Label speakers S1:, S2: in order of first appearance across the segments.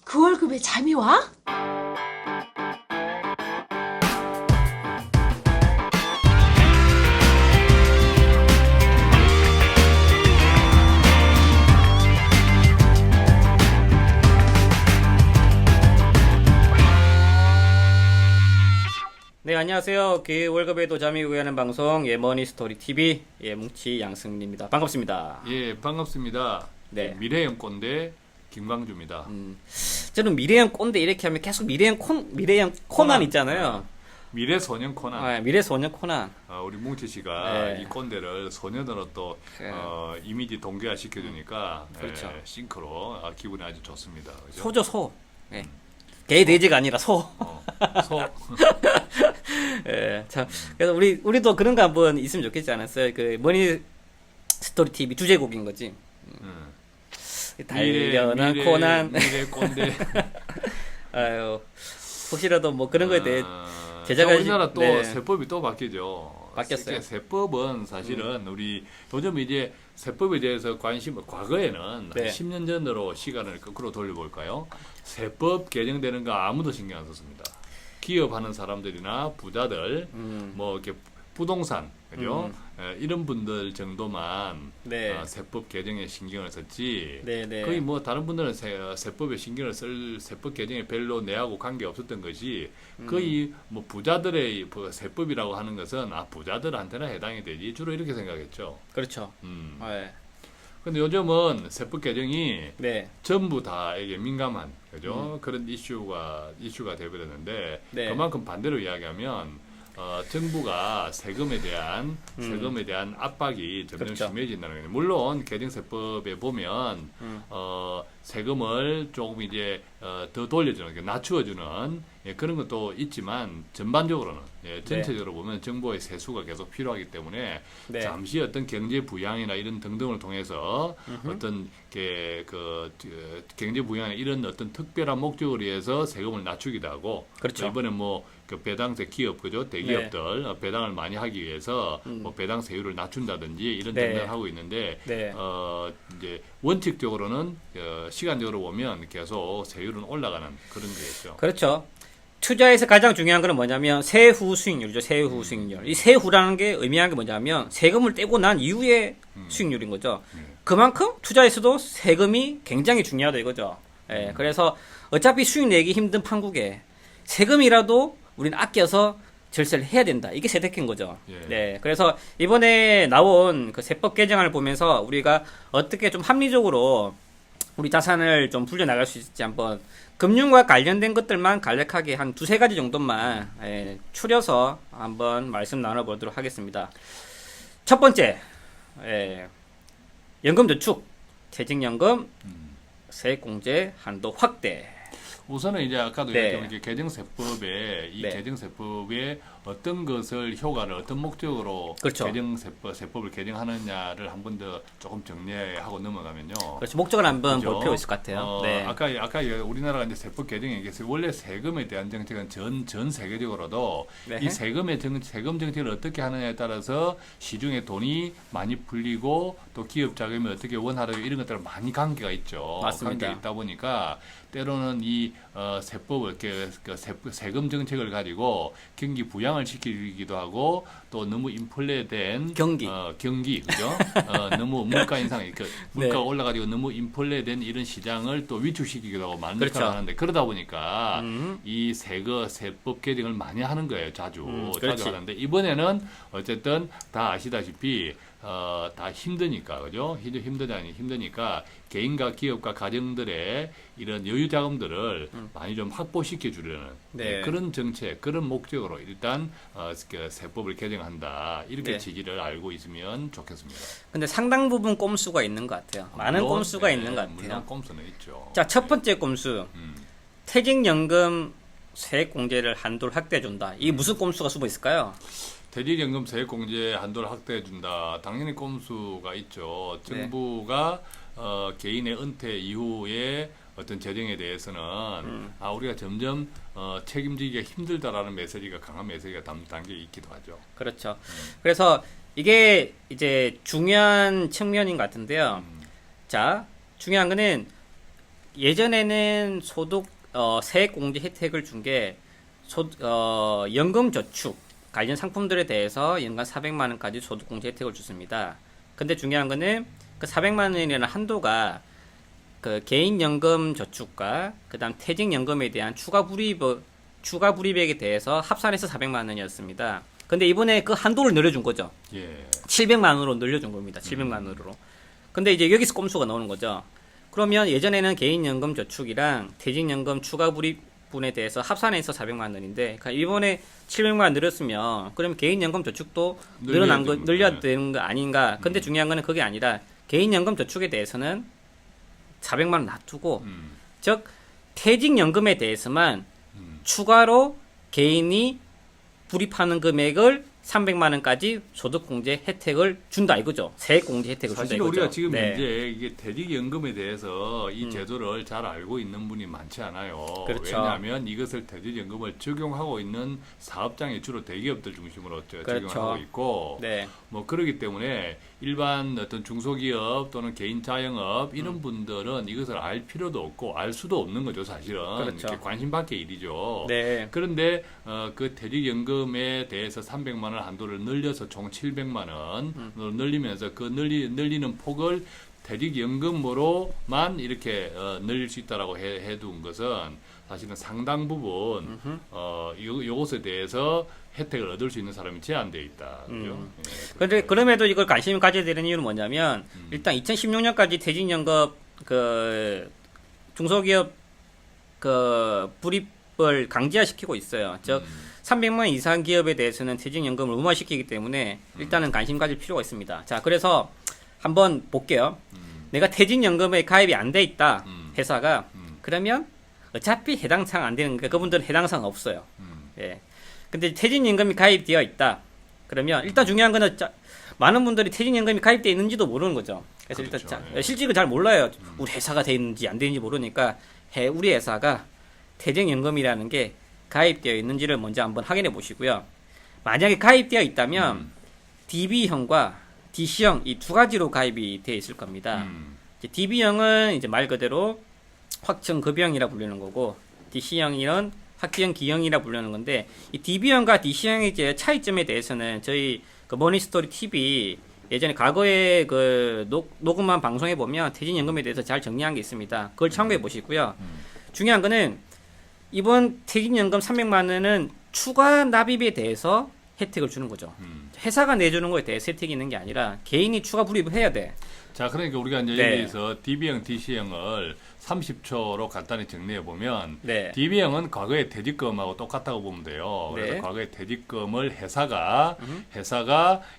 S1: 그 월급에 잠이 와?
S2: 네, 안녕하세요. 그 월급에도 잠이 구하는 방송 예머니 스토리 TV 뭉치 양승입니다. 반갑습니다.
S3: 예, 반갑습니다.
S2: 네.
S3: 미래형 꼰대 김광주입니다.
S2: 저는 미래형 꼰대 이렇게 하면 계속 미래형 코난 있잖아요.
S3: 미래 소년 코난.
S2: 아, 미래 소년 코난.
S3: 우리 뭉치 씨가
S2: 네.
S3: 이 꼰대를 소년으로 또
S2: 네.
S3: 이미지 동기화 시켜주니까
S2: 그렇죠.
S3: 싱크로 기분이 아주 좋습니다. 그죠?
S2: 소죠, 소. 예. 개 돼지가 아니라 소.
S3: 소.
S2: 예. 자, 그래서 우리도 그런 거 한번 있으면 좋겠지 않았어요? 그 머니 스토리 TV 주제곡인 거지. 달려난 코난.
S3: 미래 꼰대.
S2: 아유, 혹시라도 뭐 그런 거에 대해 제작을
S3: 자, 우리나라 또
S2: 네.
S3: 세법이 또 바뀌죠.
S2: 바뀌었어요.
S3: 세법은 사실은 우리 요즘 이제 세법에 대해서 과거에는
S2: 네.
S3: 한 10년 전으로 시간을 거꾸로 돌려볼까요? 세법 개정되는 거 아무도 신경 안 썼습니다. 기업하는 사람들이나 부자들, 뭐 이렇게 부동산, 그죠? 이런 분들 정도만
S2: 네.
S3: 세법 개정에 신경을 썼지.
S2: 네, 네.
S3: 거의 뭐 다른 분들은 세법에 신경을 쓸 세법 개정에 별로 내하고 관계 없었던 것이 거의 뭐 부자들의 세법이라고 하는 것은 부자들한테나 해당이 되지 주로 이렇게 생각했죠.
S2: 그렇죠. 네.
S3: 근데 요즘은 세법 개정이
S2: 네.
S3: 전부 다 이게 민감한 그죠? 그런 이슈가 돼버렸는데
S2: 네.
S3: 그만큼 반대로 이야기하면 정부가 세금에 대한 압박이 점점
S2: 그렇죠.
S3: 심해진다는 거예요. 물론 개정세법에 보면 세금을 조금 이제 더 돌려주는, 낮추어주는 그런 것도 있지만 전반적으로는 전체적으로 보면 정부의 세수가 계속 필요하기 때문에
S2: 네.
S3: 잠시 어떤 경제 부양이나 이런 등등을 통해서 어떤 경제 부양이나 이런 어떤 특별한 목적을 위해서 세금을 낮추기도 하고
S2: 그렇죠.
S3: 이번에 그 배당세 기업 그죠 대기업들 배당을 많이 하기 위해서 뭐 배당 세율을 낮춘다든지 이런
S2: 네.
S3: 등등을 하고 있는데
S2: 네.
S3: 이제 원칙적으로는 시간적으로 보면 계속 세율은 올라가는 그런 거겠죠.
S2: 그렇죠. 투자에서 가장 중요한 거는 뭐냐면 세후 수익률이죠. 세후 수익률. 이 세후라는 게 의미하는 게 뭐냐면 세금을 떼고 난 이후의 수익률인 거죠. 그만큼 투자에서도 세금이 굉장히 중요하다 이거죠. 예, 그래서 어차피 수익 내기 힘든 판국에 세금이라도 우리는 아껴서 절세를 해야 된다. 이게 세대인 거죠.
S3: 예.
S2: 네. 그래서 이번에 나온 그 세법 개정안을 보면서 우리가 어떻게 좀 합리적으로 우리 자산을 좀 불려나갈 수 있을지 한번 금융과 관련된 것들만 간략하게 한 두세 가지 정도만 추려서 한번 말씀 나눠보도록 하겠습니다. 첫 번째, 연금저축, 퇴직연금, 세액공제 한도 확대.
S3: 우선은 이제 아까도
S2: 네.
S3: 얘기했지만 이게 개정세법에 이
S2: 네.
S3: 개정세법에 어떤 것을 효과를 어떤 목적으로
S2: 그렇죠.
S3: 세법을 개정하느냐를 한 번 더 조금 정리하고 넘어가면요.
S2: 그렇죠. 목적을 한번
S3: 그죠?
S2: 볼 필요 있을 것 같아요. 네.
S3: 아까 우리나라가 이제 세법 개정에 얘기했어요. 원래 세금에 대한 정책은 전 세계적으로도
S2: 네.
S3: 이 세금 정책을 어떻게 하느냐에 따라서 시중에 돈이 많이 풀리고 또 기업 자금이 어떻게 원활하게 이런 것들은 많이 관계가 있죠.
S2: 맞습니다.
S3: 관계가 있다 보니까 때로는 이 세법을 세금 정책을 가지고 경기 부양을 시키기도 하고 또 너무 인플레된
S2: 경기.
S3: 경기 그죠? 너무 물가 인상, 물가
S2: 네.
S3: 올라가지고 너무 인플레된 이런 시장을 또 위축시키기도 하고 많은
S2: 그렇죠.
S3: 역할을 하는데 그러다 보니까 이 세법 개정을 많이 하는 거예요. 자주
S2: 그렇지.
S3: 하는데 이번에는 어쨌든 다 아시다시피 다 힘드니까 그죠? 힘드니까 개인과 기업과 가정들의 이런 여유 자금들을 많이 좀 확보시켜 주려는
S2: 네.
S3: 그런 정책, 그런 목적으로 일단 세법을 개정한다 이렇게
S2: 네.
S3: 취지를 알고 있으면 좋겠습니다.
S2: 근데 상당 부분 꼼수가 있는 것 같아요. 많은
S3: 물론,
S2: 꼼수가
S3: 네,
S2: 있는 것 같아요.
S3: 물론 꼼수는 있죠.
S2: 자, 첫 번째 꼼수. 퇴직연금 세액공제를 한도를 확대해준다. 이게 무슨 꼼수가 숨어 있을까요?
S3: 퇴직연금 세액공제 한도를 확대해 준다. 당연히 꼼수가 있죠.
S2: 네.
S3: 정부가 개인의 은퇴 이후에 어떤 재정에 대해서는 우리가 점점 책임지기가 힘들다라는 메시지가 강한 메시지가 담겨 있기도 하죠.
S2: 그렇죠. 그래서 이게 이제 중요한 측면인 것 같은데요. 자, 중요한 거는 예전에는 소득 세액공제 혜택을 준 게 연금저축 관련 상품들에 대해서 연간 400만 원까지 소득공제 혜택을 줬습니다. 근데 중요한 거는 그 400만 원이라는 한도가 그 개인연금저축과 그다음 퇴직연금에 대한 추가 불이익에 대해서 합산해서 400만 원이었습니다. 근데 이번에 그 한도를 늘려준 거죠.
S3: 예.
S2: 700만 원으로 늘려준 겁니다. 700만 원으로. 근데 이제 여기서 꼼수가 나오는 거죠. 그러면 예전에는 개인연금 저축이랑 퇴직연금 추가 불이익분에 대해서 합산해서 400만 원인데, 그러니까 이번에 700만 원 늘었으면, 그러면 개인연금 저축도 늘려야 되는 거 아닌가. 근데 중요한 거는 그게 아니라, 개인연금 저축에 대해서는 400만 원 놔두고, 즉, 퇴직연금에 대해서만 추가로 개인이 불입하는 금액을 300만 원까지 소득공제 혜택을 준다 이거죠. 세액공제 혜택을 준다
S3: 사실
S2: 이거죠.
S3: 우리가 지금
S2: 네.
S3: 이제 이게 퇴직연금에 대해서 이 제도를 잘 알고 있는 분이 많지 않아요.
S2: 그렇죠.
S3: 왜냐하면 이것을 퇴직연금을 적용하고 있는 사업장이 주로 대기업들 중심으로
S2: 그렇죠.
S3: 적용하고 있고,
S2: 네.
S3: 뭐 그렇기 때문에 일반 어떤 중소기업 또는 개인 자영업 이런 분들은 이것을 알 필요도 없고 알 수도 없는 거죠, 사실은.
S2: 그렇죠.
S3: 이렇게 관심 밖의 일이죠.
S2: 네.
S3: 그런데 그 퇴직연금에 대해서 300만 원 한도를 늘려서 총 700만 원으로 늘리면서 그 늘리는 폭을 퇴직연금으로만 이렇게 늘릴 수 있다라고 해둔 것은 사실은 상당 부분 요것에 대해서 혜택을 얻을 수 있는 사람이 제한되어 있다. 그죠? 예,
S2: 근데 그럼에도 이걸 관심을 가져야 되는 이유는 뭐냐면 일단 2016년까지 퇴직연금 그 중소기업 그 불입을 강제화시키고 있어요. 즉 300만 원 이상 기업에 대해서는 퇴직연금을 의무화시키기 때문에 일단은 관심 가질 필요가 있습니다. 자, 그래서 한번 볼게요. 내가 퇴직연금에 가입이 안 돼 있다. 회사가 그러면 어차피 해당 사항 안 되는 게 그분들은 해당 사항 없어요. 예. 근데 퇴직연금이 가입되어 있다. 그러면 일단 중요한 거는 많은 분들이 퇴직연금이 가입되어 있는지도 모르는 거죠. 그래서
S3: 그렇죠.
S2: 일단
S3: 예.
S2: 실직을 잘 몰라요. 우리 회사가 돼 있는지 안 되는지 모르니까 우리 회사가 퇴직연금이라는 게 가입되어 있는지를 먼저 한번 확인해 보시고요. 만약에 가입되어 있다면 DB형과 DC형 이 두 가지로 가입이 되어 있을 겁니다. 이제 DB형은 이제 말 그대로 확정급여형이라 불리는 거고, DC형은 확정기형이라 불리는 건데, 이 DB형과 DC형의 이제 차이점에 대해서는 저희 그 머니스토리 TV 예전에 과거에 그 녹음한 방송에 보면 퇴직연금에 대해서 잘 정리한 게 있습니다. 그걸 참고해 보시고요. 중요한 거는 이번 퇴직연금 300만 원은 추가 납입에 대해서 혜택을 주는 거죠. 회사가 내주는 거에 대해서 혜택이 있는 게 아니라 개인이 추가 불입을 해야 돼.
S3: 자, 그러니까 우리가 이제
S2: 네.
S3: 여기서 DB형, DC형을 30초로 간단히 정리해 보면,
S2: 네.
S3: DB형은 과거의 퇴직금하고 똑같다고 보면 돼요. 그래서
S2: 네.
S3: 과거의 퇴직금을 회사가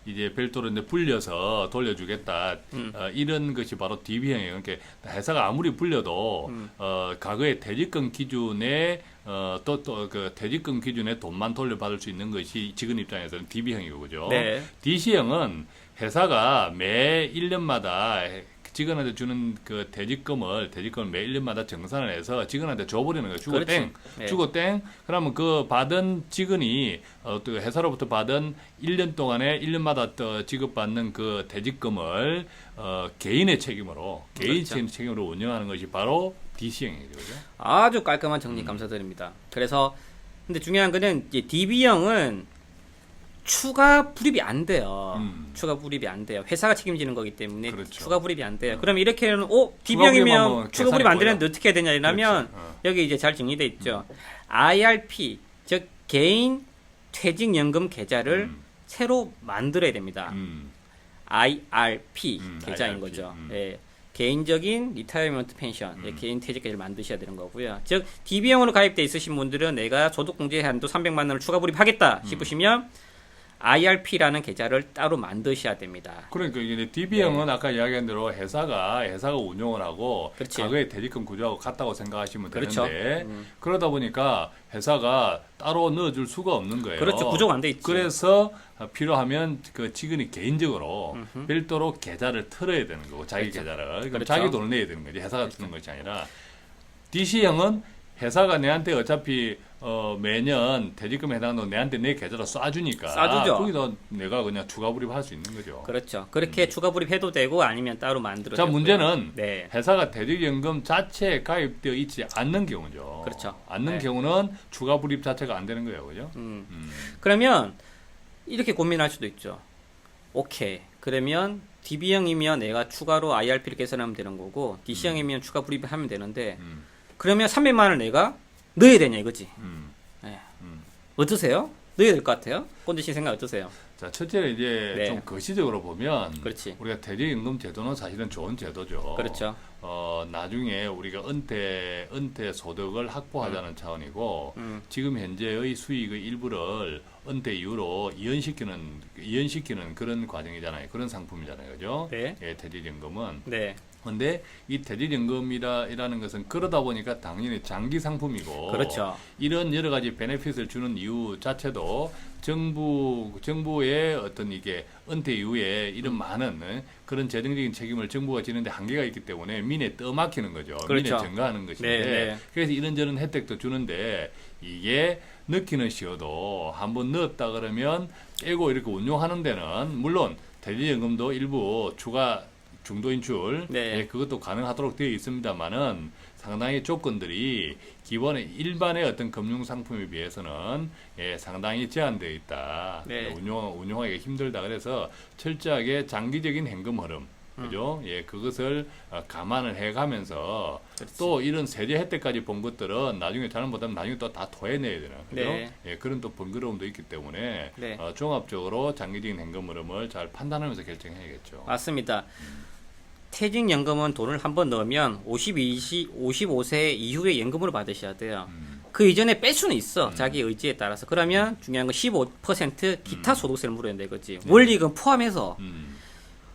S3: 이제 별도로 이제 불려서 돌려주겠다. 이런 것이 바로 DB형이에요. 그러니까 회사가 아무리 불려도 과거의 퇴직금 기준에 또 그 퇴직금 기준에 돈만 돌려받을 수 있는 것이 직원 입장에서는 DB형이고, 그죠?
S2: 네.
S3: DC형은 회사가 매 1년마다 직원한테 주는 그 퇴직금을 매 1년마다 정산을 해서 직원한테 줘버리는 거예요. 주고
S2: 그렇지.
S3: 땡.
S2: 네.
S3: 주고 땡. 그러면 그 받은 직원이 또 회사로부터 받은 1년 동안에 1년마다 또 지급받는 그 퇴직금을 개인의 책임으로
S2: 그렇죠.
S3: 책임으로 운영하는 것이 바로 DC형이죠. 그죠?
S2: 아주 깔끔한 정리 감사드립니다. 그래서 근데 중요한 거는 이제 DB형은 추가 불입이 안 돼요. 추가 불입이 안 돼요. 회사가 책임지는 거기 때문에
S3: 그렇죠.
S2: 추가 불입이 안 돼요. 그럼 이렇게는
S3: 불입하면
S2: DB형이면 추가 불입 안
S3: 계산이
S2: 되는데 어떻게 해야 되냐면
S3: 그렇지.
S2: 여기 이제 잘 정리돼 있죠. IRP 즉 개인 퇴직연금 계좌를 새로 만들어야 됩니다. IRP 계좌인
S3: IRP.
S2: 거죠. 예. 개인적인 리타이어먼트 펜션, 예, 개인 퇴직계를 만드셔야 되는 거고요. 즉 DB형으로 가입돼 있으신 분들은 내가 소득공제 한도 300만 원을 추가 불입하겠다 싶으시면 IRP라는 계좌를 따로 만드셔야 됩니다.
S3: 그러니까 이게 DB형은 아까 이야기한 대로 회사가 운영을 하고
S2: 그렇지.
S3: 과거의 퇴직금 구조하고 같다고 생각하시면
S2: 그렇죠.
S3: 되는데 그러다 보니까 회사가 따로 넣어줄 수가 없는 거예요.
S2: 그렇죠. 구조가 안 돼 있죠.
S3: 그래서 필요하면 그 직원이 개인적으로 별도로 계좌를 틀어야 되는 거고 자기
S2: 그렇죠.
S3: 계좌를 그럼
S2: 그렇죠.
S3: 자기 돈을 내야 되는 거지 회사가 주는 것이 아니라 DC형은 회사가 내한테 어차피 매년 퇴직금에 해당하는 돈 내한테 내 계좌로 쏴주니까
S2: 쏴주죠.
S3: 거기다 내가 그냥 추가 불입할 수 있는 거죠.
S2: 그렇죠. 그렇게 추가 불입해도 되고 아니면 따로 만들어도
S3: 자,
S2: 되고요.
S3: 문제는
S2: 네.
S3: 회사가 퇴직연금 자체에 가입되어 있지 않는 경우죠.
S2: 그렇죠.
S3: 않는
S2: 네.
S3: 경우는 추가 불입 자체가 안 되는 거예요. 그죠?
S2: 그러면 이렇게 고민할 수도 있죠. 오케이. 그러면 DB형이면 내가 추가로 IRP를 계산하면 되는 거고 DC형이면 추가 불입을 하면 되는데 그러면 300만 원을 내가 넣어야 되냐 이거지. 네. 어떠세요? 넣어야 될 것 같아요? 꼰대 씨 생각 어떠세요?
S3: 자, 첫째는 이제
S2: 네.
S3: 좀 거시적으로 보면
S2: 그렇지.
S3: 우리가 퇴직연금 제도는 사실은 좋은 제도죠.
S2: 그렇죠.
S3: 나중에 우리가 은퇴 소득을 확보하자는 차원이고 지금 현재의 수익의 일부를 은퇴 이후로 이연시키는 그런 과정이잖아요. 그런 상품이잖아요. 그죠?
S2: 네.
S3: 예, 퇴직연금은.
S2: 네.
S3: 근데 이 퇴직연금이라는 것은 그러다 보니까 당연히 장기 상품이고
S2: 그렇죠.
S3: 이런 여러 가지 베네핏을 주는 이유 자체도 정부의 어떤 이게 은퇴 이후에 이런 많은 그런 재정적인 책임을 정부가 지는데 한계가 있기 때문에 민에 떠막히는 거죠.
S2: 그렇죠.
S3: 민에 증가하는 것인데
S2: 네, 네.
S3: 그래서 이런저런 혜택도 주는데 이게 넣기는 쉬워도 한번 넣었다 그러면 빼고 이렇게 운용하는 데는 물론 퇴직연금도 일부 추가 중도 인출
S2: 네.
S3: 예, 그것도 가능하도록 되어 있습니다만은 상당히 조건들이 기본의 일반의 어떤 금융 상품에 비해서는 예, 상당히 제한되어 있다.
S2: 네.
S3: 운용하기가 힘들다. 그래서 철저하게 장기적인 현금 흐름, 그죠? 예, 그것을 감안을 해가면서
S2: 그렇지.
S3: 또 이런 세제 혜택까지 본 것들은 나중에 잘못하면 나중에 또 다 토해내야 되나, 그죠?
S2: 네.
S3: 예, 그런 또 번거로움도 있기 때문에
S2: 네.
S3: 종합적으로 장기적인 현금 흐름을 잘 판단하면서 결정해야겠죠.
S2: 맞습니다. 퇴직연금은 돈을 한번 넣으면 55세 이후에 연금으로 받으셔야 돼요. 그 이전에 뺄 수는 있어. 자기 의지에 따라서. 그러면 중요한 건 15% 기타 소득세를 물어야 돼, 그지? 원리금 포함해서.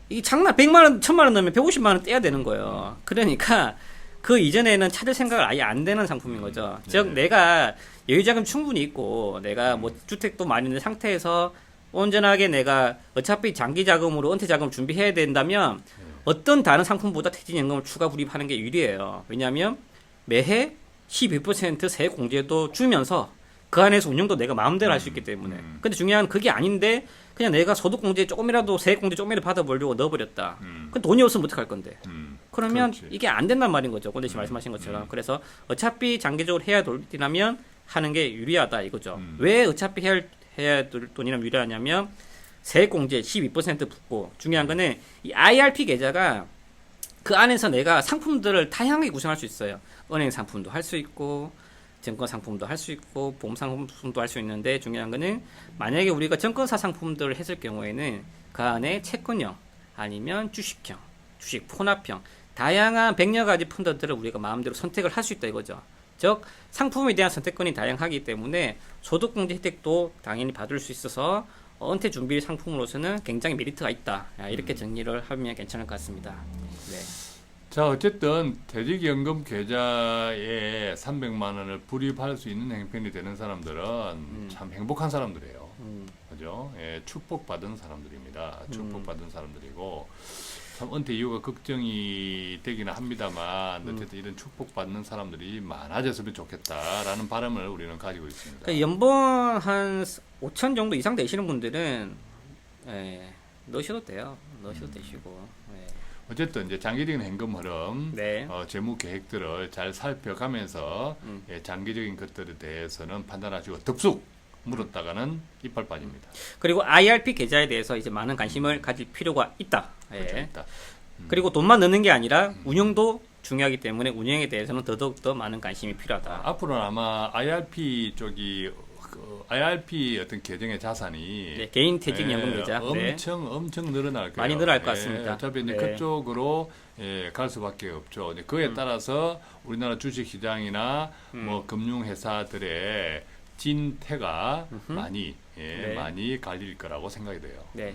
S2: 이게 장난 100만 원, 1000만 원 넣으면 150만 원 떼야 되는 거예요. 그러니까 그 이전에는 찾을 생각을 아예 안 되는 상품인 거죠. 즉 내가 여유자금 충분히 있고 내가 뭐 주택도 많이 있는 상태에서 온전하게 내가 어차피 장기 자금으로 은퇴 자금을 준비해야 된다면 어떤 다른 상품보다 퇴직연금을 추가 불입하는 게 유리해요. 왜냐하면 매해 12% 세액 공제도 주면서 그 안에서 운영도 내가 마음대로 할 수 있기 때문에. 근데 중요한 그게 아닌데 그냥 내가 소득 공제 조금이라도 세액 공제 조금이라도 받아보려고 넣어버렸다. 그럼 돈이 없으면 어떡할 건데? 그러면
S3: 그렇지.
S2: 이게 안 된단 말인 거죠. 꼰대 씨 말씀하신 것처럼. 그래서 어차피 장기적으로 해야 될 돈이라면 하는 게 유리하다 이거죠. 왜 어차피 해야 될 돈이라면 유리하냐면 세액공제 12% 붙고 중요한 거는 이 IRP 계좌가 그 안에서 내가 상품들을 다양하게 구성할 수 있어요. 은행 상품도 할 수 있고 증권 상품도 할 수 있고 보험 상품도 할 수 있는데 중요한 거는 만약에 우리가 증권사 상품들을 했을 경우에는 그 안에 채권형 아니면 주식형, 주식 혼합형 다양한 100여 가지 펀드들을 우리가 마음대로 선택을 할 수 있다 이거죠. 즉 상품에 대한 선택권이 다양하기 때문에 소득공제 혜택도 당연히 받을 수 있어서 은퇴 준비 상품으로서는 굉장히 메리트가 있다. 이렇게 정리를 하면 괜찮을 것 같습니다. 네.
S3: 자, 어쨌든 퇴직연금 계좌에 300만 원을 불입할 수 있는 형편이 되는 사람들은 참 행복한 사람들이에요. 그죠? 예, 축복받은 사람들입니다. 축복받은 사람들이고 참 은퇴 이후가 걱정이 되기는 합니다만 어쨌든 이런 축복받는 사람들이 많아졌으면 좋겠다라는 바람을 우리는 가지고 있습니다.
S2: 그러니까 연봉 한 5천 정도 이상 되시는 분들은 넣으셔도 돼요. 넣으셔도 되시고.
S3: 어쨌든 이제 장기적인 현금 흐름,
S2: 네.
S3: 재무 계획들을 잘 살펴가면서 장기적인 것들에 대해서는 판단하시고 덥석 물었다가는 이빨 빠집니다.
S2: 그리고 IRP 계좌에 대해서 이제 많은 관심을 가질 필요가 있다.
S3: 그렇죠, 있다.
S2: 그리고 돈만 넣는 게 아니라 운영도 중요하기 때문에 운영에 대해서는 더더욱 많은 관심이 필요하다.
S3: 앞으로는 아마 IRP 쪽이 IRP 어떤 계정의 자산이
S2: 네, 개인 퇴직연금 계좌
S3: 엄청 늘어날 거예요.
S2: 많이 늘어날 것 같습니다.
S3: 어차피 이제
S2: 네.
S3: 그쪽으로 갈 수밖에 없죠. 이제 그에 따라서 우리나라 주식시장이나 뭐 금융회사들의 진퇴가 많이
S2: 네.
S3: 많이 갈릴 거라고 생각이 돼요.
S2: 네.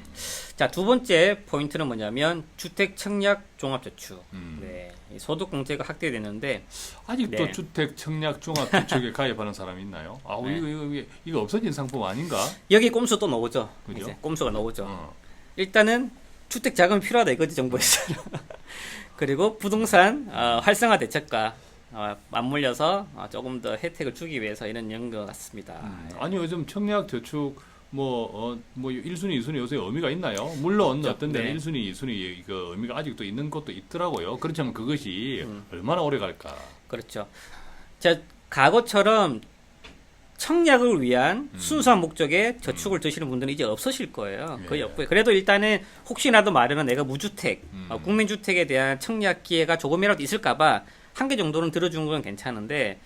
S2: 자, 두 번째 포인트는 뭐냐면 주택 청약 종합저축. 네. 이 소득 공제가 확대되는데
S3: 아직도
S2: 네.
S3: 주택 청약 종합저축에 가입하는 사람이 있나요? 아,
S2: 네.
S3: 이거 없어진 상품 아닌가?
S2: 여기 꼼수 또 나오죠.
S3: 그죠?
S2: 이제 꼼수가 나오죠.
S3: 어.
S2: 일단은 주택 자금이 필요하다 이거지 정부에서. 그리고 부동산 활성화 대책과 맞물려서 조금 더 혜택을 주기 위해서 이런 연것 같습니다.
S3: 아니 요즘 청약 저축 뭐 1순위, 2순위 요새 의미가 있나요? 물론 어떤 데는
S2: 네.
S3: 1순위, 2순위 그 의미가 아직도 있는 것도 있더라고요. 그렇지만 그것이 얼마나 오래 갈까?
S2: 그렇죠. 자, 과거처럼 청약을 위한 순수한 목적의 저축을 드시는 분들은 이제 없으실 거예요. 거의
S3: 예.
S2: 없고요. 그래도 일단은 혹시라도 마련은 내가 무주택, 국민주택에 대한 청약 기회가 조금이라도 있을까봐 한 개 정도는 들어주는 건 괜찮은데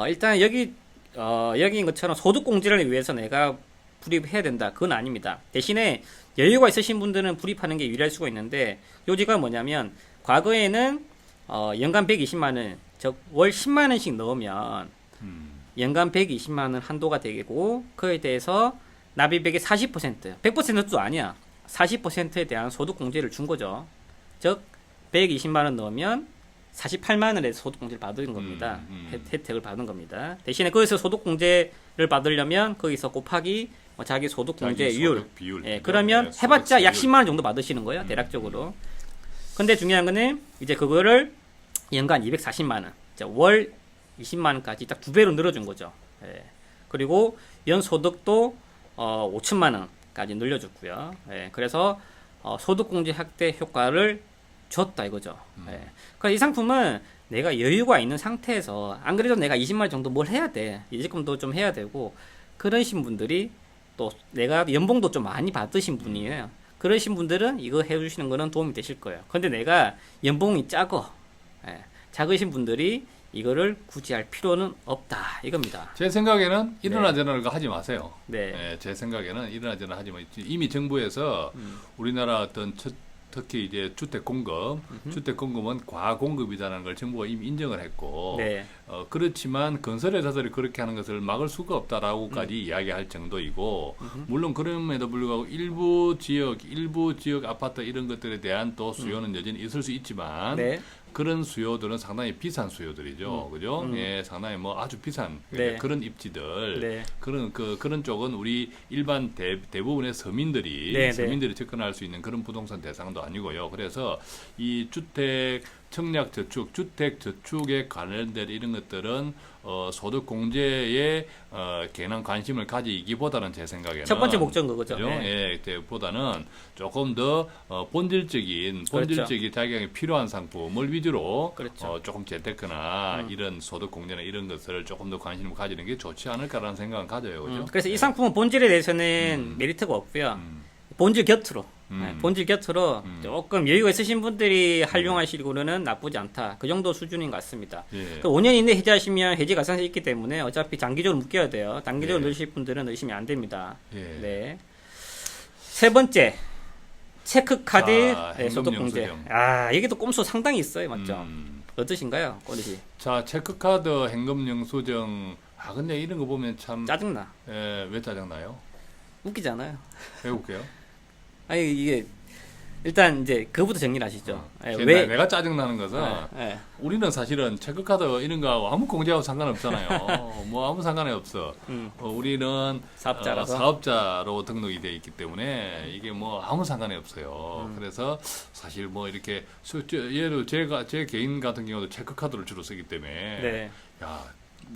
S2: 일단 여기인 것처럼 소득공제를 위해서 내가 불입해야 된다. 그건 아닙니다. 대신에 여유가 있으신 분들은 불입하는 게 유리할 수가 있는데 요지가 뭐냐면 과거에는 연간 120만 원, 즉 월 10만 원씩 넣으면 연간 120만 원 한도가 되고 그에 대해서 납입액의 40%, 100%도 아니야. 40%에 대한 소득공제를 준 거죠. 즉 120만 원 넣으면 48만 원의 소득공제를 받은 겁니다. 혜택을 받은 겁니다. 대신에 거기서 소득공제를 받으려면 거기서 곱하기 자기 소득공제율.
S3: 소득 비율.
S2: 예, 그러면
S3: 네,
S2: 해봤자 약
S3: 소득세율.
S2: 10만 원 정도 받으시는 거예요. 대략적으로. 근데 중요한 거는 이제 그거를 연간 240만 원, 월 20만 원까지 딱 2배로 늘어준 거죠. 예. 그리고 연소득도 5천만 원까지 늘려줬고요. 예. 그래서 소득공제 확대 효과를 줬다 이거죠. 예. 그러니까 이 상품은 내가 여유가 있는 상태에서 안 그래도 내가 20만 원 정도 뭘 해야 돼. 이직금도 좀 해야 되고 그러신 분들이 또 내가 연봉도 좀 많이 받으신 분이에요. 그러신 분들은 이거 해주시는 거는 도움이 되실 거예요. 근데 내가 연봉이 작으신 분들이 이거를 굳이 할 필요는 없다 이겁니다.
S3: 제 생각에는 이러나 저러나 하지 마세요.
S2: 네.
S3: 예, 제 생각에는 이러나 저러나 하지 마세요. 이미 정부에서 우리나라 어떤 특히 이제 주택 공급은 과공급이라는 걸 정부가 이미 인정을 했고,
S2: 네.
S3: 그렇지만 건설 회사들이 그렇게 하는 것을 막을 수가 없다라고까지 이야기할 정도이고, 물론 그럼에도 불구하고 일부 지역 아파트 이런 것들에 대한 또 수요는 여전히 있을 수 있지만.
S2: 네.
S3: 그런 수요들은 상당히 비싼 수요들이죠, 그죠? 예, 상당히 뭐 아주 비싼
S2: 네.
S3: 그런 입지들,
S2: 네.
S3: 그런 쪽은 우리 일반 대부분의 서민들이
S2: 네,
S3: 접근할 수 있는 그런 부동산 대상도 아니고요. 그래서 이 청약 저축, 주택 저축에 관련된 이런 것들은 소득 공제에 괜한 관심을 가지기보다는 제 생각에는
S2: 첫 번째 목적은 그거죠.
S3: 그죠?
S2: 네.
S3: 예, 보다는 조금 더 본질적인
S2: 그렇죠.
S3: 자격이 필요한 상품을 위주로
S2: 그렇죠.
S3: 조금 재테크나 이런 소득 공제나 이런 것을 조금 더 관심을 가지는 게 좋지 않을까라는 생각은 가져요, 그죠?
S2: 그래서 이 상품은 본질에 대해서는 메리트가 없고요. 본질 곁으로 조금 여유가 있으신 분들이 활용하시고는 나쁘지 않다. 그 정도 수준인 것 같습니다.
S3: 예.
S2: 5년 이내 해지하시면 해지 가산세 있기 때문에 어차피 장기적으로 묶여야 돼요. 단기적으로
S3: 예.
S2: 넣으실 분들은 넣으시면 안 됩니다.
S3: 예.
S2: 네. 세 번째 체크카드
S3: 자,
S2: 소득공제.
S3: 현금영수증.
S2: 여기도 꼼수 상당히 있어요, 맞죠? 어떠신가요, 꼬리씨?
S3: 자, 체크카드, 현금영수증. 근데 이런 거 보면 참
S2: 짜증나.
S3: 왜 짜증나요?
S2: 웃기잖아요.
S3: 해볼게요.
S2: 아니 이게 일단 이제 그부터 정리를 하시죠.
S3: 내가 짜증나는 것은
S2: 예.
S3: 우리는 사실은 체크카드 이런 거하고 아무 공제하고 상관없잖아요. 뭐 아무 상관이 없어. 우리는
S2: 사업자라서?
S3: 사업자로 등록이 되어 있기 때문에 이게 뭐 아무 상관이 없어요. 그래서 사실 뭐 이렇게 예를 제 개인 같은 경우도 체크카드를 주로 쓰기 때문에
S2: 네.
S3: 야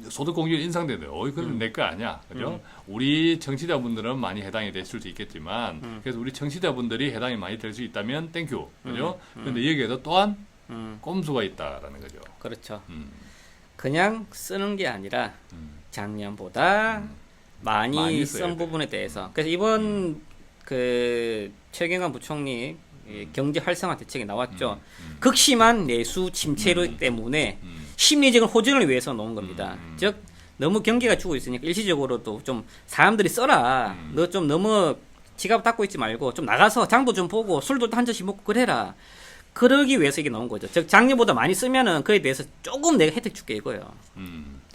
S3: 소득공제율 인상되는데 그건 내 거 아니야, 그죠? 우리 청취자분들은 많이 해당이 됐을 수 있겠지만 그래서 우리 청취자분들이 해당이 많이 될 수 있다면 땡큐, 그죠? 그런데 여기에도 또한 꼼수가 있다라는 거죠.
S2: 그렇죠.
S3: 음,
S2: 그냥 쓰는 게 아니라 작년보다 많이
S3: 많이 써야
S2: 쓴
S3: 돼.
S2: 부분에 대해서. 그래서 이번 그 최경환 부총리 경제 활성화 대책이 나왔죠. 극심한 내수 침체로 때문에 심리적인 호전을 위해서 놓은 겁니다. 즉 너무 경기가 죽어 있으니까 일시적으로도 좀 사람들이 써라. 너 좀 너무 지갑 닫고 있지 말고 좀 나가서 장도 좀 보고 술도 한 잔씩 먹고 그래라. 그러기 위해서 이게 나온 거죠. 즉 작년보다 많이 쓰면은 그에 대해서 조금 내가 혜택 줄게 이거예요.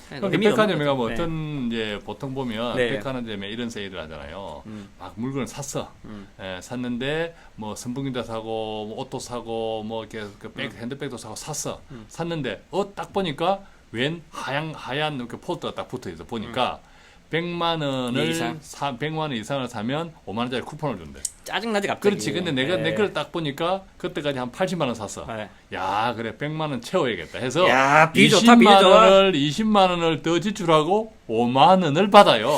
S3: 그런데
S2: 의미가 없는
S3: 백화점에 가면
S2: 거죠. 네.
S3: 어떤 이제 보통 보면
S2: 네.
S3: 백화점에 이런 세일을 하잖아요. 막 물건을 샀어. 샀는데 뭐 선풍기도 사고 뭐 옷도 사고 뭐 이렇게 핸드백도 사고 샀어. 샀는데 딱 보니까 웬 하얀 이렇게 포스터가 딱 붙어 있어. 보니까 100만 원을
S2: 이상.
S3: 100만 원 이상을 사면 5만 원짜리 쿠폰을 준대.
S2: 짜증나지 갑자기.
S3: 그렇지. 근데 내가
S2: 네.
S3: 내 걸 딱 보니까 그때까지 한 80만 원 샀어.
S2: 네.
S3: 야, 그래 100만 원 채워야겠다 해서
S2: 야, 비유 좋다, 비유
S3: 20만
S2: 좋아.
S3: 원을 20만 원을 더 지출하고 5만 원을 받아요.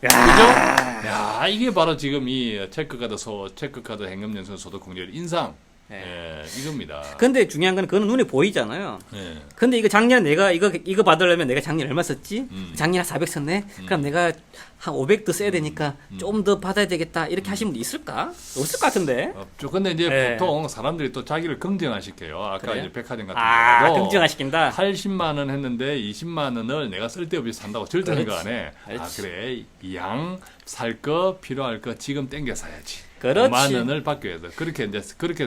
S2: 야.
S3: 그죠? 야, 이게 바로 지금 이 체크카드 현금연수 소득공제율 인상.
S2: 네.
S3: 예, 이겁니다.
S2: 근데 중요한 건 그건 눈에 보이잖아요.
S3: 예.
S2: 근데 이거 작년에 내가 이거 받으려면 내가 작년에 얼마 썼지?
S3: 음.
S2: 작년에 400 썼네? 그럼 내가 한 500도 써야 되니까 좀 더 받아야 되겠다. 이렇게 하시는 분 있을까? 없을 것 같은데.
S3: 없죠. 근데 이제
S2: 예.
S3: 보통 사람들이 또 자기를 긍정화시켜요. 아까
S2: 그래요?
S3: 이제 백화점 같은
S2: 아,
S3: 경우도
S2: 긍정화시킨다.
S3: 80만 원 했는데 20만 원을 내가 쓸데없이 산다고 절대 생각 안 해. 아,
S2: 그렇지.
S3: 그래. 양 살 거 필요할 거 지금 땡겨 사야지.
S2: 그렇지.
S3: 5만 원을 받기 위해서 그렇게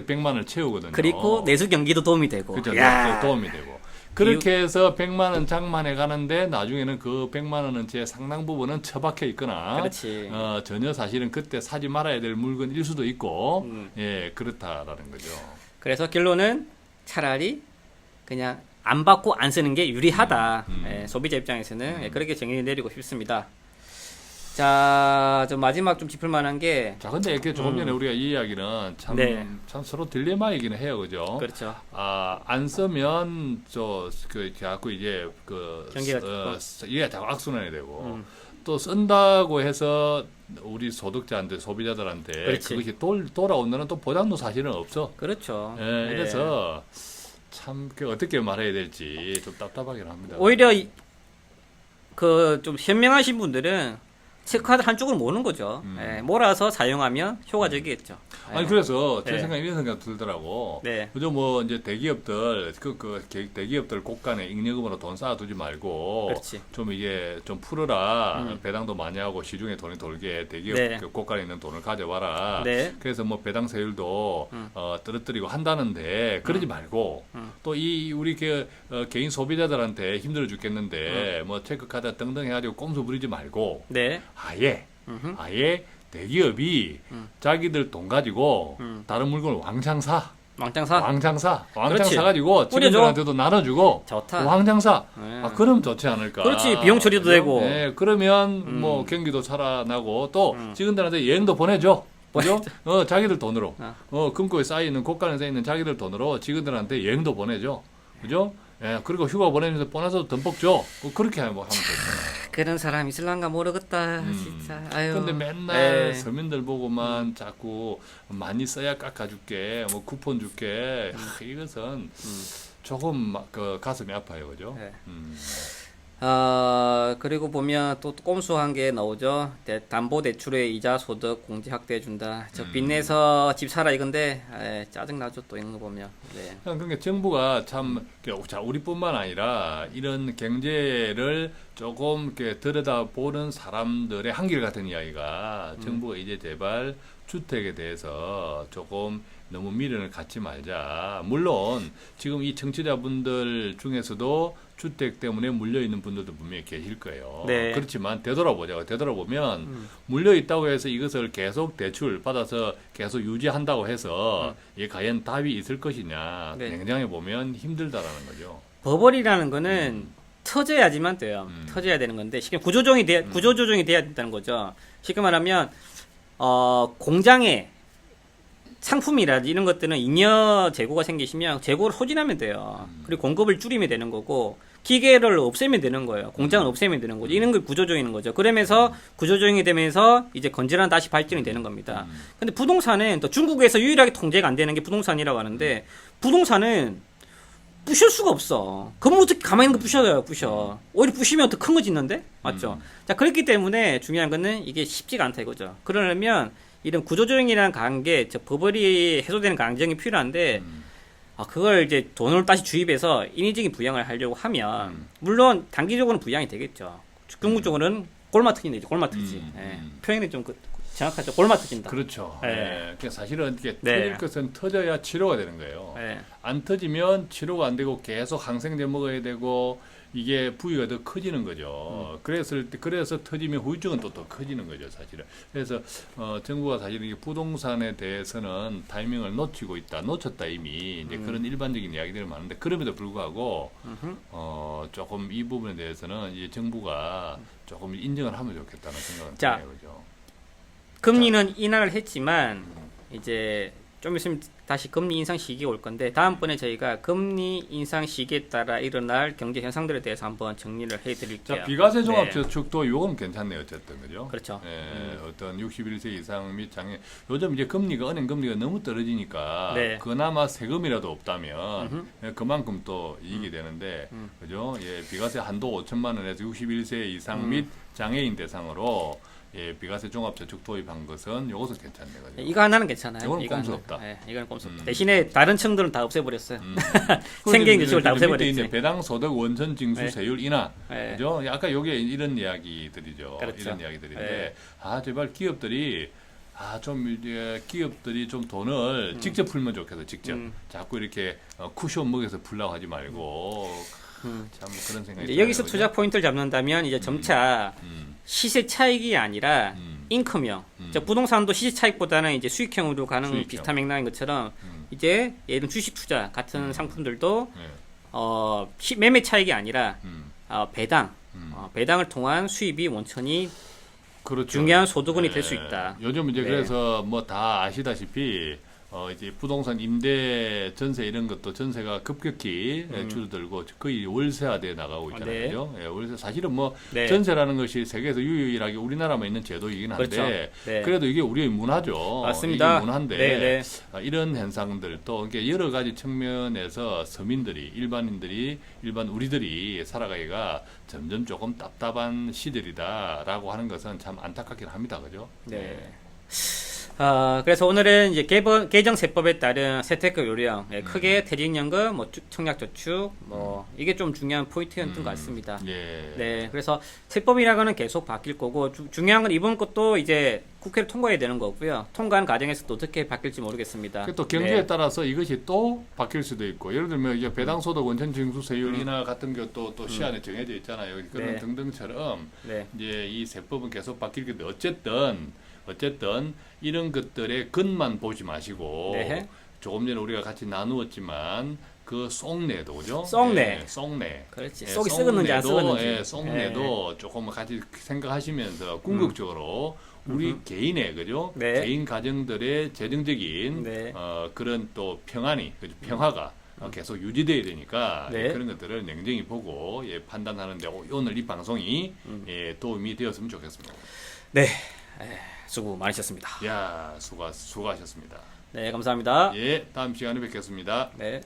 S3: 100만 원을 채우거든요.
S2: 그리고 내수 경기도 도움이 되고.
S3: 그렇죠.
S2: 야.
S3: 도움이 되고. 그렇게 해서 100만 원 장만해 가는데 나중에는 그 100만 원은 제 상당 부분은 처박혀 있거나
S2: 그렇지.
S3: 전혀 사실은 그때 사지 말아야 될 물건일 수도 있고
S2: 음.
S3: 예, 그렇다라는 거죠.
S2: 그래서 결론은 차라리 그냥 안 받고 안 쓰는 게 유리하다. 예, 소비자 입장에서는 예, 그렇게 정의 내리고 싶습니다. 자, 좀 마지막 좀 짚을 만한 게
S3: 자, 근데 이렇게 조금 전에 우리가 이 이야기는 참,
S2: 네.
S3: 참 서로 딜레마이기는 해요, 그죠?
S2: 그렇죠.
S3: 아, 안 쓰면 자꾸 이제
S2: 경기가
S3: 이게 자꾸 악순환이 되고 또 쓴다고 해서 우리 소득자한테 소비자들한테
S2: 그렇지.
S3: 그것이 돌아온다는 또 보장도 사실은 없어.
S2: 그렇죠.
S3: 예,
S2: 예.
S3: 그래서 참 어떻게 말해야 될지 좀 답답하긴 합니다.
S2: 오히려 그 좀 현명하신 분들은 체크카드 한쪽으로 모는 거죠. 예, 몰아서 사용하면 효과적이겠죠. 예.
S3: 아니 그래서 제
S2: 네.
S3: 생각에 이런 생각 들더라고.
S2: 네.
S3: 그죠 뭐 이제 대기업들 대기업들 곳간에 잉여금으로 돈 쌓아두지 말고
S2: 그렇지.
S3: 좀 이게 좀 풀어라. 배당도 많이 하고 시중에 돈이 돌게 대기업
S2: 네.
S3: 그 곳간에 있는 돈을 가져와라.
S2: 네.
S3: 그래서 뭐 배당 세율도 떨어뜨리고 한다는데 그러지 말고 또 이 우리 개인 소비자들한테 힘들어 죽겠는데 뭐 체크카드 등등 해가지고 꼼수 부리지 말고
S2: 네.
S3: 아예 대기업이 자기들 돈 가지고 다른 물건을 왕창 사.
S2: 왕창 사.
S3: 왕창
S2: 그렇지.
S3: 사가지고
S2: 뿌려줘.
S3: 직원들한테도 나눠주고
S2: 좋다.
S3: 왕창 사.
S2: 네.
S3: 아, 그럼 좋지 않을까.
S2: 그렇지. 비용 처리도
S3: 그죠?
S2: 되고.
S3: 네, 그러면 뭐 경기도 살아나고 또 직원들한테 여행도 보내줘. 그죠? 자기들 돈으로. 금고에 쌓여있는 곳간에 쌓여있는 자기들 돈으로 직원들한테 여행도 보내줘. 그죠? 예, 그리고 휴가 보내면서 보내서 듬뿍 줘. 뭐 그렇게 하면 되잖아요.
S2: 그런 사람 있을란가 모르겠다. 진짜. 아유.
S3: 근데 맨날
S2: 예.
S3: 서민들 보고만 자꾸 많이 써야 깎아줄게, 뭐 쿠폰 줄게. 이것은 조금 가슴이 아파요, 그죠?
S2: 네.
S3: 음.
S2: 그리고 보면 또 꼼수한 게 나오죠. 담보대출의 이자 소득 공제 확대해 준다. 저 빚내서 집 사라 이건데 짜증 나죠. 또 이런 거 보면. 네.
S3: 그러니까 정부가 참, 자, 우리뿐만 아니라 이런 경제를 조금 이렇게 들여다보는 사람들의 한길 같은 이야기가 정부가 이제 제발 주택에 대해서 조금 너무 미련을 갖지 말자. 물론 지금 이 청취자분들 중에서도 주택 때문에 물려있는 분들도 분명히 계실 거예요.
S2: 네.
S3: 그렇지만 되돌아보면 물려있다고 해서 이것을 계속 대출 받아서 계속 유지한다고 해서 이게 과연 답이 있을 것이냐.
S2: 네.
S3: 냉정해 보면 힘들다라는 거죠.
S2: 버벌이라는 거는 터져야지만 돼요. 터져야 되는 건데 쉽게 구조조정이 돼야 된다는 거죠. 쉽게 말하면 공장에 상품이라든지 이런 것들은 잉여 재고가 생기시면 재고를 소진하면 돼요. 그리고 공급을 줄이면 되는 거고 기계를 없애면 되는 거예요. 공장을 없애면 되는 거죠. 이런 걸 구조조정인 거죠. 그러면서 구조조정이 되면서 이제 건전한 다시 발전이 되는 겁니다. 근데 부동산은 또 중국에서 유일하게 통제가 안 되는 게 부동산이라고 하는데 부동산은 부실 수가 없어. 그럼 어떻게 가만히 있는 거 부셔요, 부셔. 오히려 부시면 더 큰 거 짓는데? 맞죠? 자, 그렇기 때문에 중요한 거는 이게 쉽지가 않다 이거죠. 그러려면 이런 구조조정이라는 관계, 버벌이 해소되는 과정이 필요한데, 그걸 이제 돈을 다시 주입해서 인위적인 부양을 하려고 하면, 물론 단기적으로는 부양이 되겠죠. 궁극적으로는 골마트기네, 골마트지. 표현이 좀 정확하죠. 골마트진다.
S3: 그렇죠.
S2: 네.
S3: 예. 그러니까 사실은 이게
S2: 네.
S3: 터질 것은 터져야 치료가 되는 거예요.
S2: 네.
S3: 안 터지면 치료가 안 되고 계속 항생제 먹어야 되고 이게 부위가 더 커지는 거죠. 그래서 터지면 후유증은 또 더 커지는 거죠, 사실은. 그래서 정부가 사실은 이게 부동산에 대해서는 타이밍을 놓쳤다 이미 이제 그런 일반적인 이야기들이 많은데 그럼에도 불구하고 조금 이 부분에 대해서는 이제 정부가 조금 인정을 하면 좋겠다는 생각은
S2: 자,
S3: 드네요, 그죠?
S2: 금리는 인하를 했지만 이제 좀 있으면 다시 금리 인상 시기가 올 건데 다음번에 저희가 금리 인상 시기에 따라 일어날 경제 현상들에 대해서 한번 정리를 해드릴게요.
S3: 자, 비과세
S2: 네.
S3: 종합저축도 요건 괜찮네요, 어쨌든 그죠?
S2: 그렇죠.
S3: 예, 어떤 61세 이상 및 장애 요즘 이제 은행 금리가 너무 떨어지니까
S2: 네.
S3: 그나마 세금이라도 없다면 예, 그만큼 또 이익이 되는데 그죠? 예, 비과세 한도 5천만 원에서 61세 이상 및 장애인 대상으로 예, 비과세 종합저축 도입한 것은 요것은 괜찮네요. 그죠?
S2: 이거 하나는 괜찮아요.
S3: 이거는
S2: 이거
S3: 꼼수
S2: 하나.
S3: 없다.
S2: 네, 이거는 꼼수 없다. 대신에 다른 층들은 다 없애버렸어요. 생계인
S3: 그리고
S2: 저축을 다
S3: 밑에
S2: 없애버렸지.
S3: 있는 배당 소득 원천 징수
S2: 네.
S3: 세율 인하.
S2: 네.
S3: 그죠? 아까 요게 이런 이야기들이죠.
S2: 그렇죠.
S3: 이런 이야기들인데
S2: 네.
S3: 제발 기업들이 좀 이제 기업들이 좀 돈을 직접 풀면 좋겠어. 직접. 자꾸 이렇게 쿠션 먹여서 풀라고 하지 말고 참 그런 생각이
S2: 이제
S3: 들어요.
S2: 여기서 투자 포인트를 잡는다면 이제 점차 시세 차익이 아니라 인컴형. 즉 부동산도 시세 차익보다는 이제 수익형으로 가는
S3: 수익형.
S2: 비슷한 맥락인 것처럼 이제 예를 주식 투자 같은 상품들도
S3: 네.
S2: 매매 차익이 아니라 배당,
S3: 음.
S2: 배당을 통한 수입이 원천이
S3: 그렇죠.
S2: 중요한 소득원이 될 수 있다.
S3: 요즘 이제
S2: 네.
S3: 그래서 뭐 다 아시다시피 이제 부동산 임대 전세 이런 것도 전세가 급격히 줄어들고 거의 월세화돼 나가고 있잖아요.
S2: 네.
S3: 그죠? 예, 월세 사실은 뭐
S2: 네.
S3: 전세라는 것이 세계에서 유일하게 우리나라만 있는 제도이긴 한데
S2: 그렇죠. 네.
S3: 그래도 이게 우리의 문화죠.
S2: 맞습니다.
S3: 이게 문화인데
S2: 네, 네.
S3: 이런 현상들도 이렇게 여러 가지 측면에서 서민들이 일반 우리들이 살아가기가 점점 조금 답답한 시절이다라고 하는 것은 참 안타깝긴 합니다. 그죠?
S2: 네. 그래서 오늘은 이제 개정세법에 따른 세태급 요령, 크게 퇴직연금, 뭐 청약저축, 뭐 이게 좀 중요한 포인트였던 것 같습니다.
S3: 예.
S2: 네, 그래서 세법이라고는 계속 바뀔 거고 중요한 건 이번 것도 이제 국회를 통과해야 되는 거고요. 통과한 과정에서 또 어떻게 바뀔지 모르겠습니다.
S3: 또 경제에
S2: 네.
S3: 따라서 이것이 또 바뀔 수도 있고 예를 들면 이제 배당소득 원천징수세율 인하 같은 것도 또 시한에 정해져 있잖아요. 그런
S2: 네.
S3: 등등처럼
S2: 네.
S3: 이제 이 세법은 계속 바뀔 건데 어쨌든 이런 것들의 겉만 보지 마시고
S2: 네.
S3: 조금 전에 우리가 같이 나누었지만 그 속내도 그죠?
S2: 속내.
S3: 예, 속내.
S2: 그렇지.
S3: 예,
S2: 속이 썩었는지 안 썩었는지.
S3: 예, 속내도 조금 같이 생각하시면서 궁극적으로 우리 개인의 그죠?
S2: 네.
S3: 개인 가정들의 재정적인
S2: 네.
S3: 그런 또 평안이 그죠? 평화가 계속 유지돼야 되니까
S2: 네.
S3: 그런 것들을 냉정히 보고 판단하는데 오늘 이 방송이 도움이 되었으면 좋겠습니다.
S2: 네. 수고 많으셨습니다.
S3: 수고하셨습니다.
S2: 네, 감사합니다.
S3: 예, 다음 시간에 뵙겠습니다.
S2: 네.